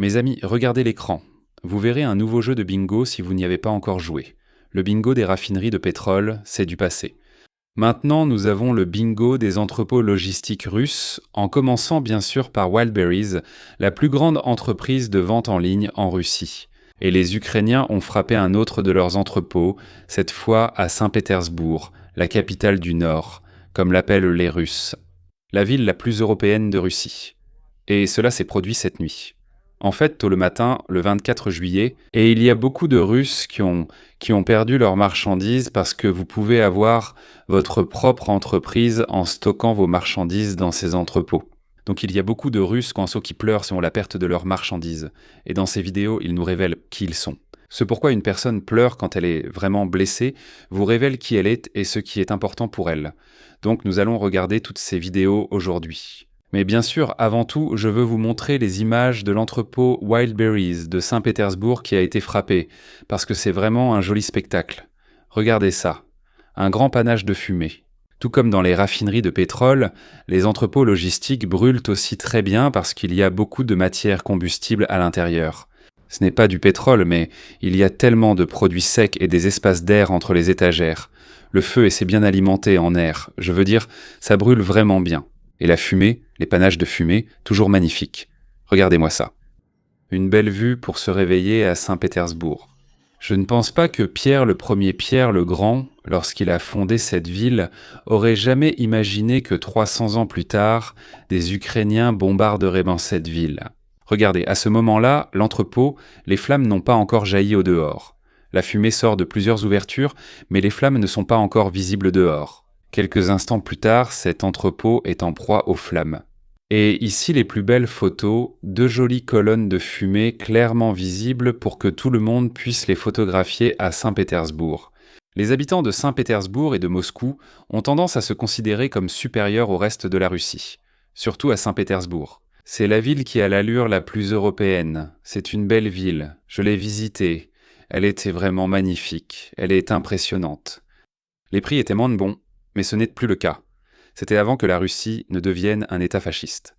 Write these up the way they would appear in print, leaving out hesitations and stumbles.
Mes amis, regardez l'écran. Vous verrez un nouveau jeu de bingo si vous n'y avez pas encore joué. Le bingo des raffineries de pétrole, c'est du passé. Maintenant, nous avons le bingo des entrepôts logistiques russes, en commençant bien sûr par Wildberries, la plus grande entreprise de vente en ligne en Russie. Et les Ukrainiens ont frappé un autre de leurs entrepôts, cette fois à Saint-Pétersbourg, la capitale du Nord, comme l'appellent les Russes, la ville la plus européenne de Russie. Et cela s'est produit cette nuit. En fait, tôt le matin, le 24 juillet, et il y a beaucoup de Russes qui ont perdu leurs marchandises parce que vous pouvez avoir votre propre entreprise en stockant vos marchandises dans ces entrepôts. Donc il y a beaucoup de Russes qui pleurent selon la perte de leurs marchandises. Et dans ces vidéos, ils nous révèlent qui ils sont. Ce pourquoi une personne pleure quand elle est vraiment blessée vous révèle qui elle est et ce qui est important pour elle. Donc nous allons regarder toutes ces vidéos aujourd'hui. Mais bien sûr, avant tout, je veux vous montrer les images de l'entrepôt Wildberries de Saint-Pétersbourg qui a été frappé, parce que c'est vraiment un joli spectacle. Regardez ça, un grand panache de fumée. Tout comme dans les raffineries de pétrole, les entrepôts logistiques brûlent aussi très bien parce qu'il y a beaucoup de matière combustible à l'intérieur. Ce n'est pas du pétrole, mais il y a tellement de produits secs et des espaces d'air entre les étagères. Le feu essaie bien alimenté en air, je veux dire, ça brûle vraiment bien. Et la fumée, les panaches de fumée, toujours magnifiques. Regardez-moi ça. Une belle vue pour se réveiller à Saint-Pétersbourg. Je ne pense pas que Pierre le Grand, lorsqu'il a fondé cette ville, aurait jamais imaginé que 300 ans plus tard, des Ukrainiens bombarderaient dans cette ville. Regardez, à ce moment-là, l'entrepôt, les flammes n'ont pas encore jailli au dehors. La fumée sort de plusieurs ouvertures, mais les flammes ne sont pas encore visibles dehors. Quelques instants plus tard, cet entrepôt est en proie aux flammes. Et ici les plus belles photos, deux jolies colonnes de fumée clairement visibles pour que tout le monde puisse les photographier à Saint-Pétersbourg. Les habitants de Saint-Pétersbourg et de Moscou ont tendance à se considérer comme supérieurs au reste de la Russie, surtout à Saint-Pétersbourg. C'est la ville qui a l'allure la plus européenne. C'est une belle ville, je l'ai visitée. Elle était vraiment magnifique, elle est impressionnante. Les prix étaient moins bons, mais ce n'est plus le cas. C'était avant que la Russie ne devienne un État fasciste.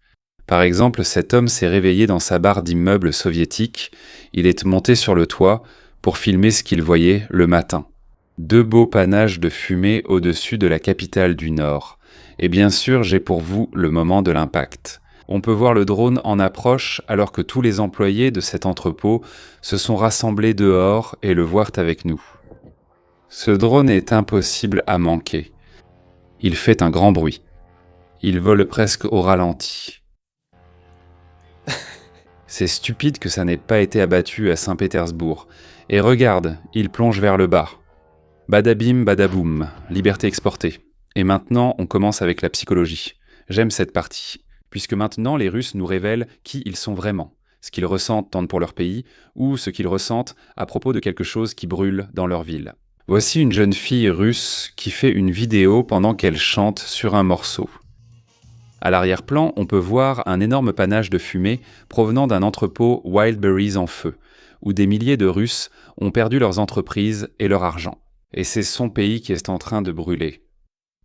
Par exemple, cet homme s'est réveillé dans sa barre d'immeuble soviétique, il est monté sur le toit pour filmer ce qu'il voyait le matin. Deux beaux panaches de fumée au-dessus de la capitale du Nord. Et bien sûr, j'ai pour vous le moment de l'impact. On peut voir le drone en approche alors que tous les employés de cet entrepôt se sont rassemblés dehors et le voient avec nous. Ce drone est impossible à manquer. Il fait un grand bruit. Il vole presque au ralenti. C'est stupide que ça n'ait pas été abattu à Saint-Pétersbourg. Et regarde, il plonge vers le bas. Badabim, badaboum, liberté exportée. Et maintenant, on commence avec la psychologie. J'aime cette partie, puisque maintenant les Russes nous révèlent qui ils sont vraiment, ce qu'ils ressentent tant pour leur pays, ou ce qu'ils ressentent à propos de quelque chose qui brûle dans leur ville. Voici une jeune fille russe qui fait une vidéo pendant qu'elle chante sur un morceau. À l'arrière-plan, on peut voir un énorme panache de fumée provenant d'un entrepôt Wildberries en feu, où des milliers de Russes ont perdu leurs entreprises et leur argent. Et c'est son pays qui est en train de brûler.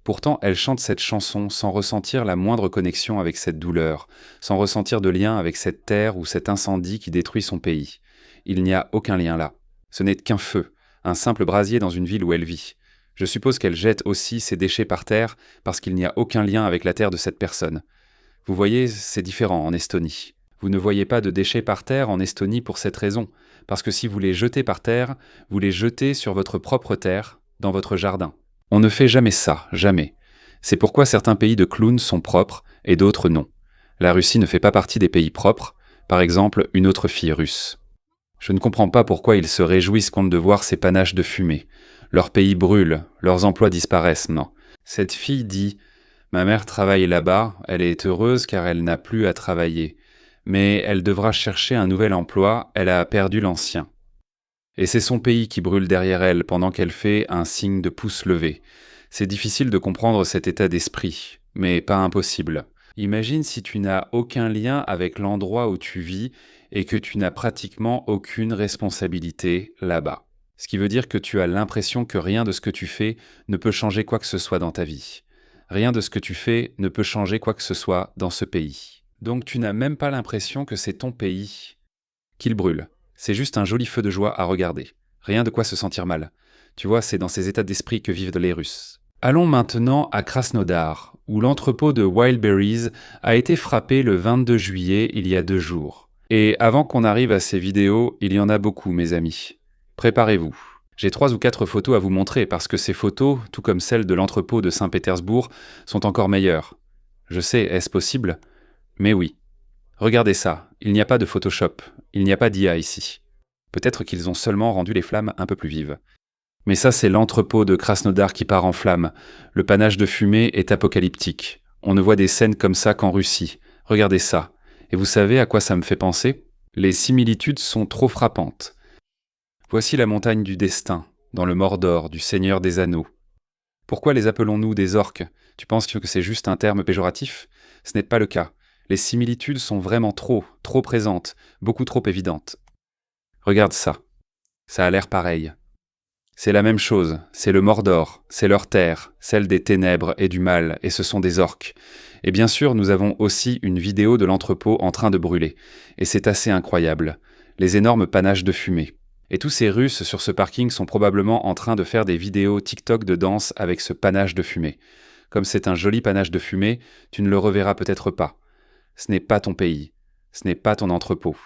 Pourtant, elle chante cette chanson sans ressentir la moindre connexion avec cette douleur, sans ressentir de lien avec cette terre ou cet incendie qui détruit son pays. Il n'y a aucun lien là. Ce n'est qu'un feu. Un simple brasier dans une ville où elle vit. Je suppose qu'elle jette aussi ses déchets par terre parce qu'il n'y a aucun lien avec la terre de cette personne. Vous voyez, c'est différent en Estonie. Vous ne voyez pas de déchets par terre en Estonie pour cette raison, parce que si vous les jetez par terre, vous les jetez sur votre propre terre, dans votre jardin. On ne fait jamais ça, jamais. C'est pourquoi certains pays de clowns sont propres et d'autres non. La Russie ne fait pas partie des pays propres, par exemple une autre fille russe. Je ne comprends pas pourquoi ils se réjouissent contre de voir ces panaches de fumée. Leur pays brûle, leurs emplois disparaissent, non. Cette fille dit « Ma mère travaille là-bas, elle est heureuse car elle n'a plus à travailler. Mais elle devra chercher un nouvel emploi, elle a perdu l'ancien. » Et c'est son pays qui brûle derrière elle pendant qu'elle fait un signe de pouce levé. C'est difficile de comprendre cet état d'esprit, mais pas impossible. Imagine si tu n'as aucun lien avec l'endroit où tu vis et que tu n'as pratiquement aucune responsabilité là-bas. Ce qui veut dire que tu as l'impression que rien de ce que tu fais ne peut changer quoi que ce soit dans ta vie. Rien de ce que tu fais ne peut changer quoi que ce soit dans ce pays. Donc tu n'as même pas l'impression que c'est ton pays. Qu'ils brûlent. C'est juste un joli feu de joie à regarder. Rien de quoi se sentir mal. Tu vois, c'est dans ces états d'esprit que vivent les Russes. Allons maintenant à Krasnodar, où l'entrepôt de Wildberries a été frappé le 22 juillet, il y a 2 jours. Et avant qu'on arrive à ces vidéos, il y en a beaucoup, mes amis. Préparez-vous. J'ai 3 ou 4 photos à vous montrer parce que ces photos, tout comme celles de l'entrepôt de Saint-Pétersbourg, sont encore meilleures. Je sais, est-ce possible? Mais oui. Regardez ça, il n'y a pas de Photoshop, il n'y a pas d'IA ici. Peut-être qu'ils ont seulement rendu les flammes un peu plus vives. Mais ça, c'est l'entrepôt de Krasnodar qui part en flammes. Le panache de fumée est apocalyptique. On ne voit des scènes comme ça qu'en Russie. Regardez ça. Et vous savez à quoi ça me fait penser? Les similitudes sont trop frappantes. Voici la montagne du destin, dans le Mordor, du Seigneur des Anneaux. Pourquoi les appelons-nous des orques? Tu penses que c'est juste un terme péjoratif? Ce n'est pas le cas. Les similitudes sont vraiment trop présentes, beaucoup trop évidentes. Regarde ça. Ça a l'air pareil. C'est la même chose, c'est le Mordor, c'est leur terre, celle des ténèbres et du mal, et ce sont des orques. Et bien sûr, nous avons aussi une vidéo de l'entrepôt en train de brûler. Et c'est assez incroyable. Les énormes panaches de fumée. Et tous ces Russes sur ce parking sont probablement en train de faire des vidéos TikTok de danse avec ce panache de fumée. Comme c'est un joli panache de fumée, tu ne le reverras peut-être pas. Ce n'est pas ton pays, ce n'est pas ton entrepôt.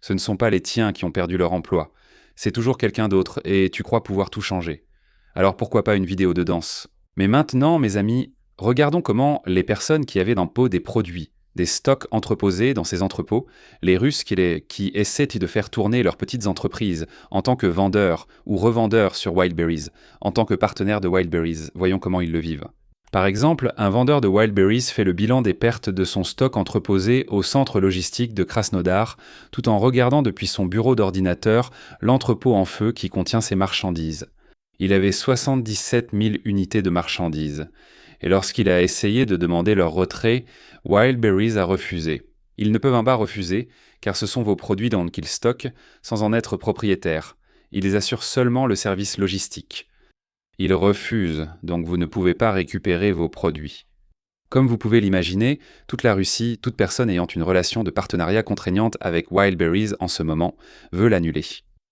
Ce ne sont pas les tiens qui ont perdu leur emploi. C'est toujours quelqu'un d'autre et tu crois pouvoir tout changer. Alors pourquoi pas une vidéo de danse? Mais maintenant, mes amis, regardons comment les personnes qui avaient dans pot des produits, des stocks entreposés dans ces entrepôts, les Russes qui essaient de faire tourner leurs petites entreprises en tant que vendeurs ou revendeurs sur Wildberries, en tant que partenaires de Wildberries, voyons comment ils le vivent. Par exemple, un vendeur de Wildberries fait le bilan des pertes de son stock entreposé au centre logistique de Krasnodar, tout en regardant depuis son bureau d'ordinateur l'entrepôt en feu qui contient ses marchandises. Il avait 77 000 unités de marchandises. Et lorsqu'il a essayé de demander leur retrait, Wildberries a refusé. Ils ne peuvent pas refuser, car ce sont vos produits qu'ils stockent, sans en être propriétaires. Ils assurent seulement le service logistique. Ils refusent, donc vous ne pouvez pas récupérer vos produits. Comme vous pouvez l'imaginer, toute la Russie, toute personne ayant une relation de partenariat contraignante avec Wildberries en ce moment, veut l'annuler.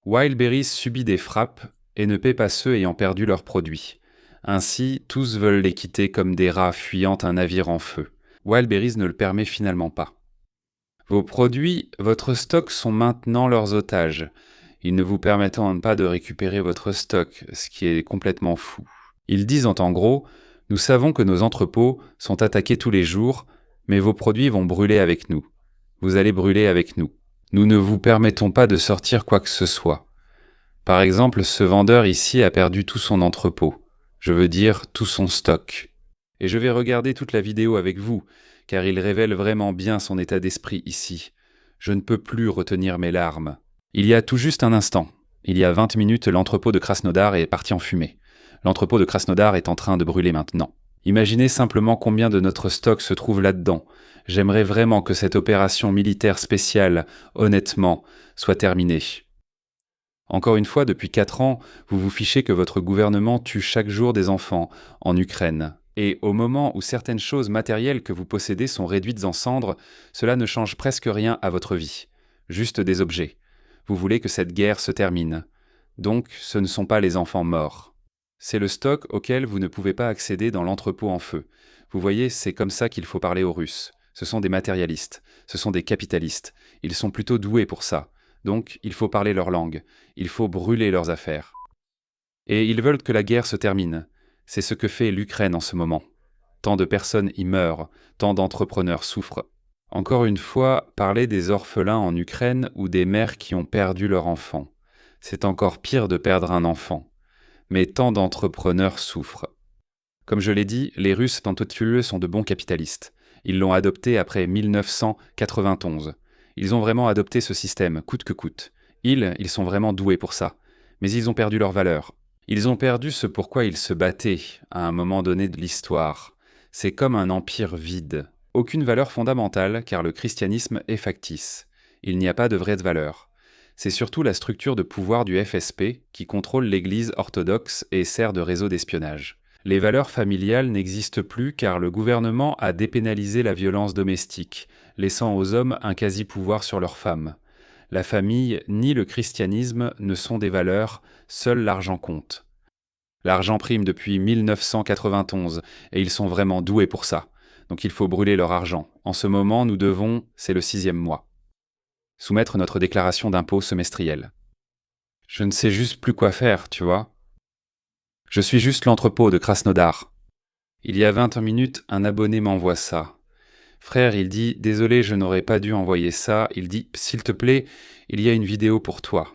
Wildberries subit des frappes et ne paie pas ceux ayant perdu leurs produits. Ainsi, tous veulent les quitter comme des rats fuyant un navire en feu. Wildberries ne le permet finalement pas. Vos produits, votre stock sont maintenant leurs otages. Ils ne vous permettant pas de récupérer votre stock, ce qui est complètement fou. Ils disent en gros, nous savons que nos entrepôts sont attaqués tous les jours, mais vos produits vont brûler avec nous. Vous allez brûler avec nous. Nous ne vous permettons pas de sortir quoi que ce soit. Par exemple, ce vendeur ici a perdu tout son entrepôt. Je veux dire tout son stock. Et je vais regarder toute la vidéo avec vous, car il révèle vraiment bien son état d'esprit ici. Je ne peux plus retenir mes larmes. Il y a tout juste un instant, il y a 20 minutes, l'entrepôt de Krasnodar est parti en fumée. L'entrepôt de Krasnodar est en train de brûler maintenant. Imaginez simplement combien de notre stock se trouve là-dedans. J'aimerais vraiment que cette opération militaire spéciale, honnêtement, soit terminée. Encore une fois, depuis 4 ans, vous vous fichez que votre gouvernement tue chaque jour des enfants en Ukraine. Et au moment où certaines choses matérielles que vous possédez sont réduites en cendres, cela ne change presque rien à votre vie. Juste des objets. Vous voulez que cette guerre se termine. Donc, ce ne sont pas les enfants morts. C'est le stock auquel vous ne pouvez pas accéder dans l'entrepôt en feu. Vous voyez, c'est comme ça qu'il faut parler aux Russes. Ce sont des matérialistes, ce sont des capitalistes. Ils sont plutôt doués pour ça. Donc, il faut parler leur langue. Il faut brûler leurs affaires. Et ils veulent que la guerre se termine. C'est ce que fait l'Ukraine en ce moment. Tant de personnes y meurent, tant d'entrepreneurs souffrent. Encore une fois, parler des orphelins en Ukraine ou des mères qui ont perdu leur enfant. C'est encore pire de perdre un enfant. Mais tant d'entrepreneurs souffrent. Comme je l'ai dit, les Russes tentotuleux sont de bons capitalistes. Ils l'ont adopté après 1991. Ils ont vraiment adopté ce système, coûte que coûte. Ils sont vraiment doués pour ça. Mais ils ont perdu leur valeur. Ils ont perdu ce pourquoi ils se battaient à un moment donné de l'histoire. C'est comme un empire vide. Aucune valeur fondamentale, car le christianisme est factice. Il n'y a pas de vraie valeur. C'est surtout la structure de pouvoir du FSP qui contrôle l'Église orthodoxe et sert de réseau d'espionnage. Les valeurs familiales n'existent plus car le gouvernement a dépénalisé la violence domestique, laissant aux hommes un quasi-pouvoir sur leurs femmes. La famille ni le christianisme ne sont des valeurs, seul l'argent compte. L'argent prime depuis 1991 et ils sont vraiment doués pour ça. Donc il faut brûler leur argent. En ce moment, nous devons, c'est le 6e mois, soumettre notre déclaration d'impôt semestrielle. Je ne sais juste plus quoi faire, tu vois. Je suis juste l'entrepôt de Krasnodar. Il y a 20 minutes, un abonné m'envoie ça. Frère, il dit « Désolé, je n'aurais pas dû envoyer ça ». Il dit « S'il te plaît, il y a une vidéo pour toi ».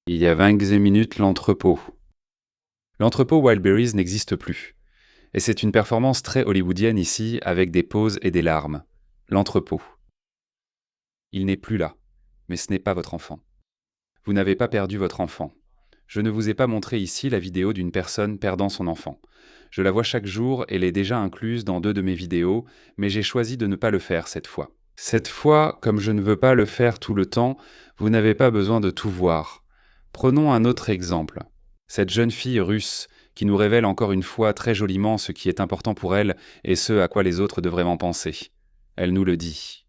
Il y a 20 minutes, l'entrepôt. L'entrepôt Wildberries n'existe plus. Et c'est une performance très hollywoodienne ici, avec des pauses et des larmes. L'entrepôt. Il n'est plus là, mais ce n'est pas votre enfant. Vous n'avez pas perdu votre enfant. Je ne vous ai pas montré ici la vidéo d'une personne perdant son enfant. Je la vois chaque jour, elle est déjà incluse dans 2 de mes vidéos, mais j'ai choisi de ne pas le faire cette fois. Cette fois, comme je ne veux pas le faire tout le temps, vous n'avez pas besoin de tout voir. Prenons un autre exemple. Cette jeune fille russe qui nous révèle encore une fois très joliment ce qui est important pour elle et ce à quoi les autres devraient en penser. Elle nous le dit.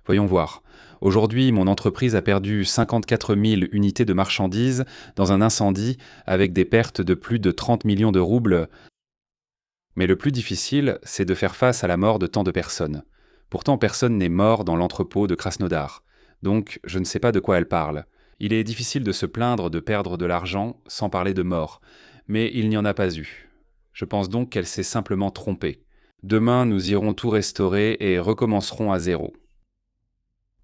Voyons voir. Aujourd'hui, mon entreprise a perdu 54 000 unités de marchandises dans un incendie avec des pertes de plus de 30 millions de roubles. Mais le plus difficile, c'est de faire face à la mort de tant de personnes. Pourtant, personne n'est mort dans l'entrepôt de Krasnodar. Donc, je ne sais pas de quoi elle parle. Il est difficile de se plaindre de perdre de l'argent sans parler de mort. Mais il n'y en a pas eu. Je pense donc qu'elle s'est simplement trompée. Demain, nous irons tout restaurer et recommencerons à zéro.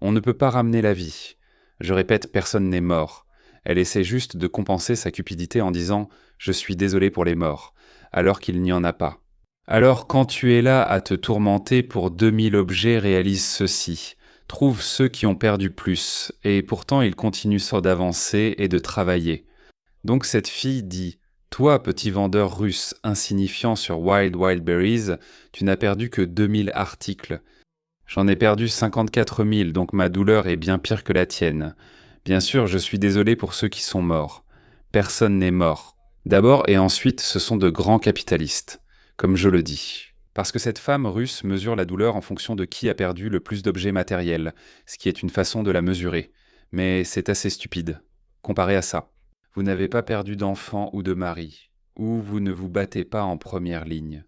On ne peut pas ramener la vie. Je répète, personne n'est mort. Elle essaie juste de compenser sa cupidité en disant « Je suis désolé pour les morts », alors qu'il n'y en a pas. Alors quand tu es là à te tourmenter pour 2000 objets, réalise ceci. Trouve ceux qui ont perdu plus, et pourtant ils continuent d'avancer et de travailler. Donc cette fille dit « Toi, petit vendeur russe insignifiant sur Wildberries, tu n'as perdu que 2000 articles. J'en ai perdu 54 000, donc ma douleur est bien pire que la tienne. Bien sûr, je suis désolé pour ceux qui sont morts. Personne n'est mort. D'abord et ensuite, ce sont de grands capitalistes, comme je le dis. Parce que cette femme russe mesure la douleur en fonction de qui a perdu le plus d'objets matériels, ce qui est une façon de la mesurer. Mais c'est assez stupide. Comparé à ça. Vous n'avez pas perdu d'enfant ou de mari, ou vous ne vous battez pas en première ligne.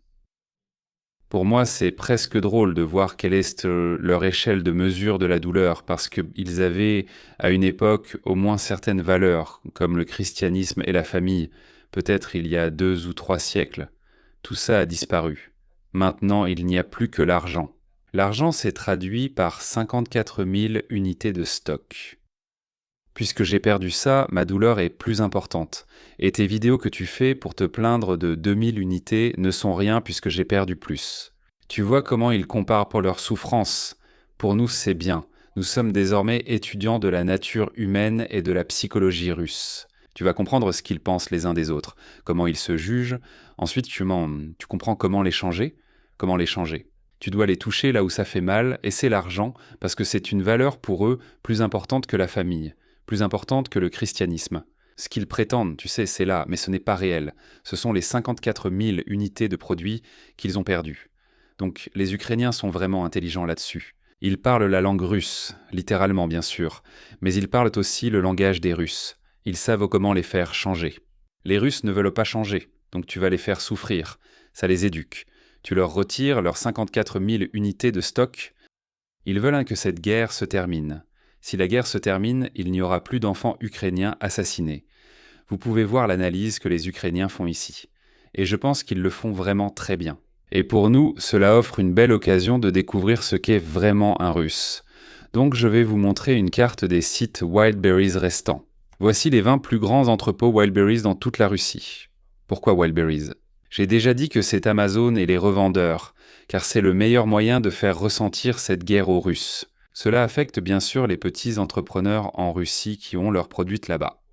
Pour moi, c'est presque drôle de voir quelle est leur échelle de mesure de la douleur, parce qu'ils avaient, à une époque, au moins certaines valeurs, comme le christianisme et la famille, peut-être il y a 2 ou 3 siècles. Tout ça a disparu. Maintenant, il n'y a plus que l'argent. L'argent s'est traduit par 54 000 unités de stock. Puisque j'ai perdu ça, ma douleur est plus importante. Et tes vidéos que tu fais pour te plaindre de 2000 unités ne sont rien puisque j'ai perdu plus. Tu vois comment ils comparent pour leur souffrance. Pour nous, c'est bien. Nous sommes désormais étudiants de la nature humaine et de la psychologie russe. Tu vas comprendre ce qu'ils pensent les uns des autres, comment ils se jugent. Ensuite, tu comprends comment les changer. Comment les changer. Tu dois les toucher là où ça fait mal, et c'est l'argent, parce que c'est une valeur pour eux plus importante que la famille. Plus importante que le christianisme. Ce qu'ils prétendent, tu sais, c'est là, mais ce n'est pas réel. Ce sont les 54 000 unités de produits qu'ils ont perdues. Donc les Ukrainiens sont vraiment intelligents là-dessus. Ils parlent la langue russe, littéralement bien sûr, mais ils parlent aussi le langage des Russes. Ils savent comment les faire changer. Les Russes ne veulent pas changer, donc tu vas les faire souffrir. Ça les éduque. Tu leur retires leurs 54 000 unités de stock. Ils veulent que cette guerre se termine. Si la guerre se termine, il n'y aura plus d'enfants ukrainiens assassinés. Vous pouvez voir l'analyse que les Ukrainiens font ici. Et je pense qu'ils le font vraiment très bien. Et pour nous, cela offre une belle occasion de découvrir ce qu'est vraiment un Russe. Donc je vais vous montrer une carte des sites Wildberries restants. Voici les 20 plus grands entrepôts Wildberries dans toute la Russie. Pourquoi Wildberries ? J'ai déjà dit que c'est Amazon et les revendeurs, car c'est le meilleur moyen de faire ressentir cette guerre aux Russes. Cela affecte bien sûr les petits entrepreneurs en Russie qui ont leurs produits là-bas.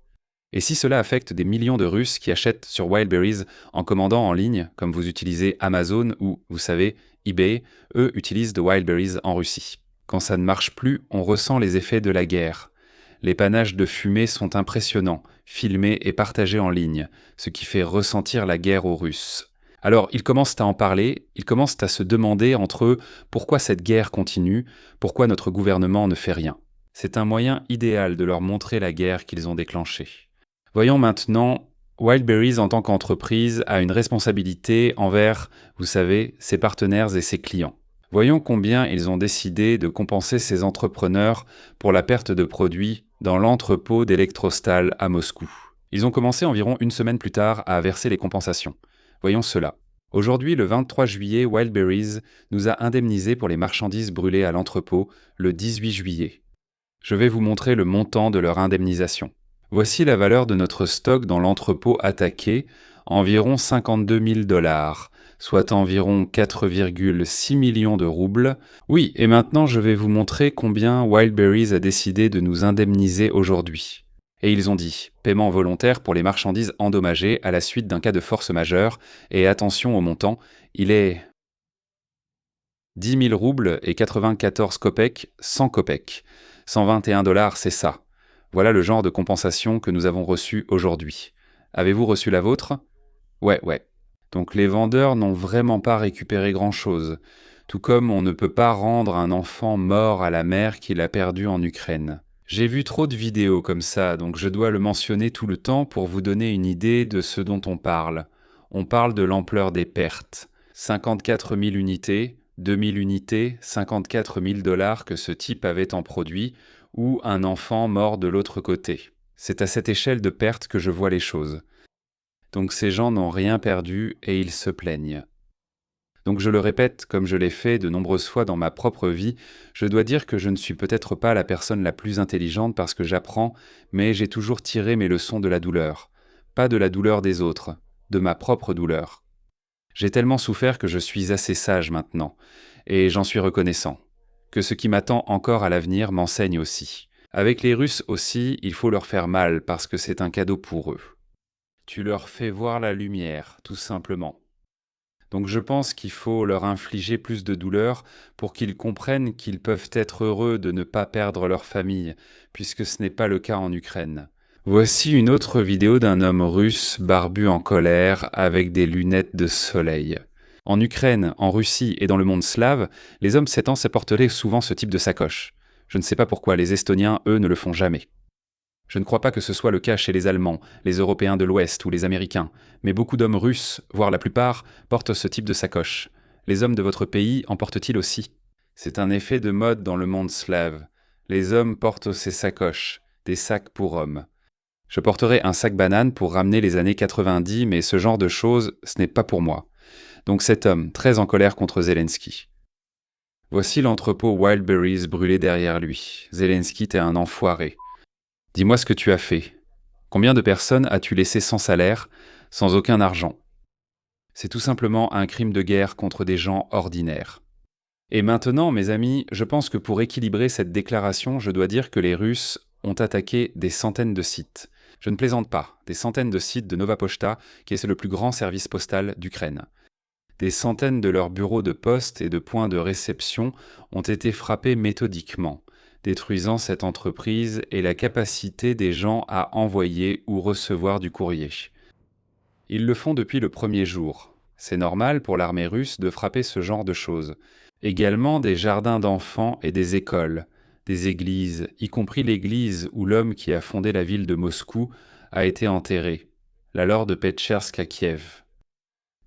Et si cela affecte des millions de Russes qui achètent sur Wildberries en commandant en ligne, comme vous utilisez Amazon ou, vous savez, eBay, eux utilisent de Wildberries en Russie. Quand ça ne marche plus, on ressent les effets de la guerre. Les panaches de fumée sont impressionnants, filmés et partagés en ligne, ce qui fait ressentir la guerre aux Russes. Alors, ils commencent à en parler, ils commencent à se demander entre eux pourquoi cette guerre continue, pourquoi notre gouvernement ne fait rien. C'est un moyen idéal de leur montrer la guerre qu'ils ont déclenchée. Voyons maintenant, Wildberries en tant qu'entreprise a une responsabilité envers, vous savez, ses partenaires et ses clients. Voyons combien ils ont décidé de compenser ces entrepreneurs pour la perte de produits dans l'entrepôt d'Electrostal à Moscou. Ils ont commencé environ une semaine plus tard à verser les compensations. Voyons cela. Aujourd'hui, le 23 juillet, Wildberries nous a indemnisés pour les marchandises brûlées à l'entrepôt le 18 juillet. Je vais vous montrer le montant de leur indemnisation. Voici la valeur de notre stock dans l'entrepôt attaqué, environ 52 000 $, soit environ 4,6 millions de roubles. Oui, et maintenant je vais vous montrer combien Wildberries a décidé de nous indemniser aujourd'hui. Et ils ont dit « paiement volontaire pour les marchandises endommagées à la suite d'un cas de force majeure, et attention au montant, il est 10 000 roubles et 94 kopecks, 100 kopecks. 121 $, c'est ça. Voilà le genre de compensation que nous avons reçu aujourd'hui. Avez-vous reçu la vôtre ? Ouais. Donc les vendeurs n'ont vraiment pas récupéré grand-chose, tout comme on ne peut pas rendre un enfant mort à la mère qui l'a perdu en Ukraine. J'ai vu trop de vidéos comme ça, donc je dois le mentionner tout le temps pour vous donner une idée de ce dont on parle. On parle de l'ampleur des pertes. 54 000 unités, 2 000 unités, 54 000 $ que ce type avait en produit, ou un enfant mort de l'autre côté. C'est à cette échelle de perte que je vois les choses. Donc ces gens n'ont rien perdu et ils se plaignent. Donc je le répète, comme je l'ai fait de nombreuses fois dans ma propre vie, je dois dire que je ne suis peut-être pas la personne la plus intelligente parce que j'apprends, mais j'ai toujours tiré mes leçons de la douleur. Pas de la douleur des autres, de ma propre douleur. J'ai tellement souffert que je suis assez sage maintenant, et j'en suis reconnaissant. Que ce qui m'attend encore à l'avenir m'enseigne aussi. Avec les Russes aussi, il faut leur faire mal parce que c'est un cadeau pour eux. Tu leur fais voir la lumière, tout simplement. Donc je pense qu'il faut leur infliger plus de douleur pour qu'ils comprennent qu'ils peuvent être heureux de ne pas perdre leur famille, puisque ce n'est pas le cas en Ukraine. Voici une autre vidéo d'un homme russe barbu en colère avec des lunettes de soleil. En Ukraine, en Russie et dans le monde slave, les hommes 7 ans se porteraient souvent ce type de sacoche. Je ne sais pas pourquoi les Estoniens, eux, ne le font jamais. Je ne crois pas que ce soit le cas chez les Allemands, les Européens de l'Ouest ou les Américains, mais beaucoup d'hommes russes, voire la plupart, portent ce type de sacoche. Les hommes de votre pays en portent-ils aussi ? C'est un effet de mode dans le monde slave. Les hommes portent ces sacoches, des sacs pour hommes. Je porterai un sac banane pour ramener les années 90, mais ce genre de choses, ce n'est pas pour moi. Donc cet homme, très en colère contre Zelensky. Voici l'entrepôt Wildberries brûlé derrière lui. Zelensky, t'es un enfoiré. Dis-moi ce que tu as fait. Combien de personnes as-tu laissé sans salaire, sans aucun argent ? C'est tout simplement un crime de guerre contre des gens ordinaires. Et maintenant, mes amis, je pense que pour équilibrer cette déclaration, je dois dire que les Russes ont attaqué des centaines de sites. Je ne plaisante pas, des centaines de sites de Nova Pochta, qui est le plus grand service postal d'Ukraine. Des centaines de leurs bureaux de poste et de points de réception ont été frappés méthodiquement, détruisant cette entreprise et la capacité des gens à envoyer ou recevoir du courrier. Ils le font depuis le premier jour. C'est normal pour l'armée russe de frapper ce genre de choses. Également des jardins d'enfants et des écoles, des églises, y compris l'église où l'homme qui a fondé la ville de Moscou a été enterré, la Laure de Petchersk à Kiev.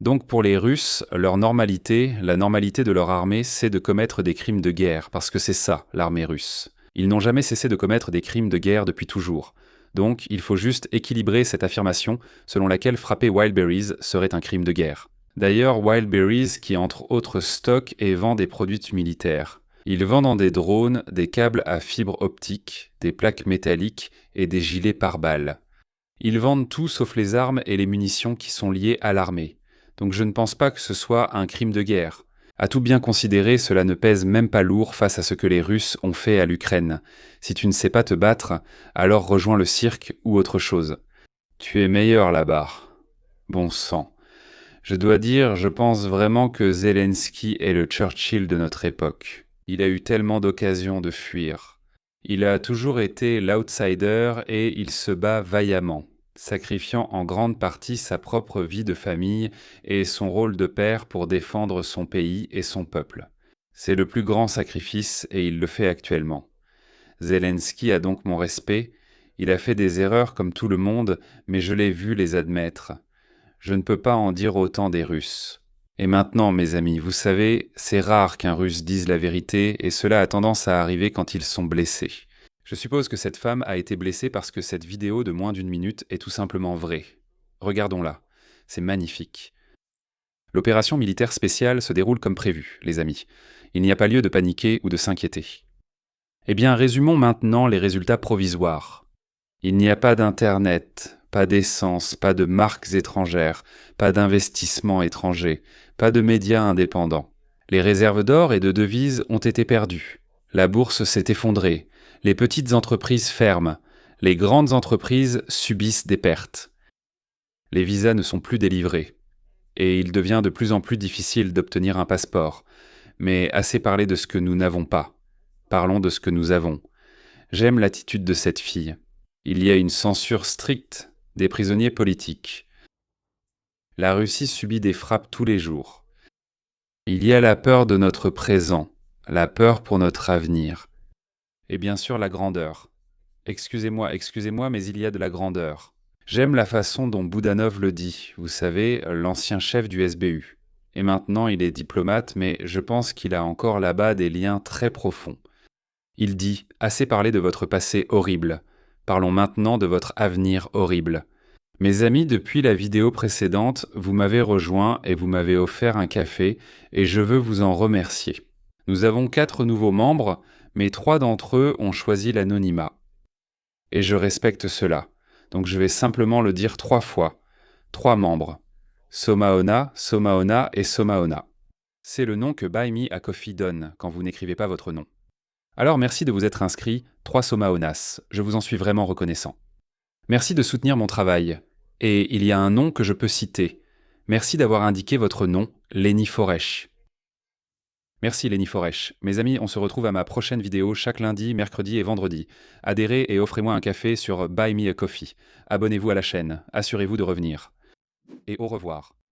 Donc pour les Russes, leur normalité, la normalité de leur armée, c'est de commettre des crimes de guerre, parce que c'est ça, l'armée russe. Ils n'ont jamais cessé de commettre des crimes de guerre depuis toujours. Donc il faut juste équilibrer cette affirmation selon laquelle frapper Wildberries serait un crime de guerre. D'ailleurs, Wildberries, qui entre autres stocke et vend des produits militaires. Ils vendent des drones, des câbles à fibre optique, des plaques métalliques et des gilets pare-balles. Ils vendent tout sauf les armes et les munitions qui sont liées à l'armée. Donc je ne pense pas que ce soit un crime de guerre. À tout bien considérer, cela ne pèse même pas lourd face à ce que les Russes ont fait à l'Ukraine. Si tu ne sais pas te battre, alors rejoins le cirque ou autre chose. Tu es meilleur là-bas. Bon sang. Je dois dire, je pense vraiment que Zelensky est le Churchill de notre époque. Il a eu tellement d'occasions de fuir. Il a toujours été l'outsider et il se bat vaillamment, sacrifiant en grande partie sa propre vie de famille et son rôle de père pour défendre son pays et son peuple. C'est le plus grand sacrifice et il le fait actuellement. Zelensky a donc mon respect. Il a fait des erreurs comme tout le monde, mais je l'ai vu les admettre. Je ne peux pas en dire autant des Russes. Et maintenant, mes amis, vous savez, c'est rare qu'un Russe dise la vérité, et cela a tendance à arriver quand ils sont blessés. Je suppose que cette femme a été blessée parce que cette vidéo de moins d'une minute est tout simplement vraie. Regardons-la. C'est magnifique. L'opération militaire spéciale se déroule comme prévu, les amis. Il n'y a pas lieu de paniquer ou de s'inquiéter. Eh bien, résumons maintenant les résultats provisoires. Il n'y a pas d'Internet, pas d'essence, pas de marques étrangères, pas d'investissements étrangers, pas de médias indépendants. Les réserves d'or et de devises ont été perdues. La bourse s'est effondrée. Les petites entreprises ferment. Les grandes entreprises subissent des pertes. Les visas ne sont plus délivrés. Et il devient de plus en plus difficile d'obtenir un passeport. Mais assez parlé de ce que nous n'avons pas. Parlons de ce que nous avons. J'aime l'attitude de cette fille. Il y a une censure stricte des prisonniers politiques. La Russie subit des frappes tous les jours. Il y a la peur de notre présent, la peur pour notre avenir. Et bien sûr la grandeur. Excusez-moi, mais il y a de la grandeur. J'aime la façon dont Boudanov le dit, vous savez, l'ancien chef du SBU. Et maintenant il est diplomate, mais je pense qu'il a encore là-bas des liens très profonds. Il dit « Assez parlé de votre passé horrible. Parlons maintenant de votre avenir horrible. » Mes amis, depuis la vidéo précédente, vous m'avez rejoint et vous m'avez offert un café, et je veux vous en remercier. Nous avons 4 nouveaux membres, mais 3 d'entre eux ont choisi l'anonymat. Et je respecte cela. Donc je vais simplement le dire 3 fois. 3 membres. Somaona, Somaona et Somaona. C'est le nom que Buy Me a Coffee donne quand vous n'écrivez pas votre nom. Alors merci de vous être inscrit, 3 Somaonas. Je vous en suis vraiment reconnaissant. Merci de soutenir mon travail. Et il y a un nom que je peux citer. Merci d'avoir indiqué votre nom, Leni Foresh. Merci Leni Foresh. Mes amis, on se retrouve à ma prochaine vidéo chaque lundi, mercredi et vendredi. Adhérez et offrez-moi un café sur Buy Me a Coffee. Abonnez-vous à la chaîne, assurez-vous de revenir. Et au revoir.